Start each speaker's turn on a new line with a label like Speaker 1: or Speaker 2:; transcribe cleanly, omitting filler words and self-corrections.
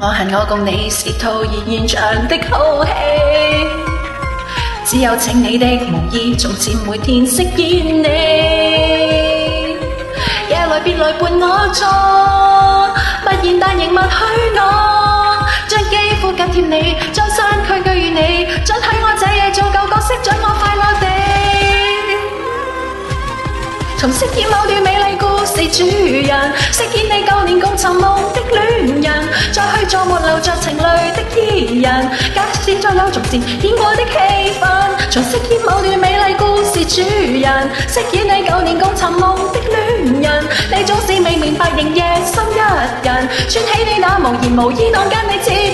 Speaker 1: 我恨我共你是徒然延長的好戲，只有請你的無意，從前每天飾演你，夜來別來伴我坐，不現但仍默許我，將肌膚緊貼你，將身軀居於你，准許我這夜做舊角色，准我快樂地從飾演某段美麗故事主人，飾演你舊年共尋夢的戀人，再去做沒流着情淚的伊人，假使再有從前演過的戲份，從飾演某段美麗故事主人，飾演你舊年共尋夢的戀人，你總是未明白仍夜深一人，串起你那無言無意當跟你接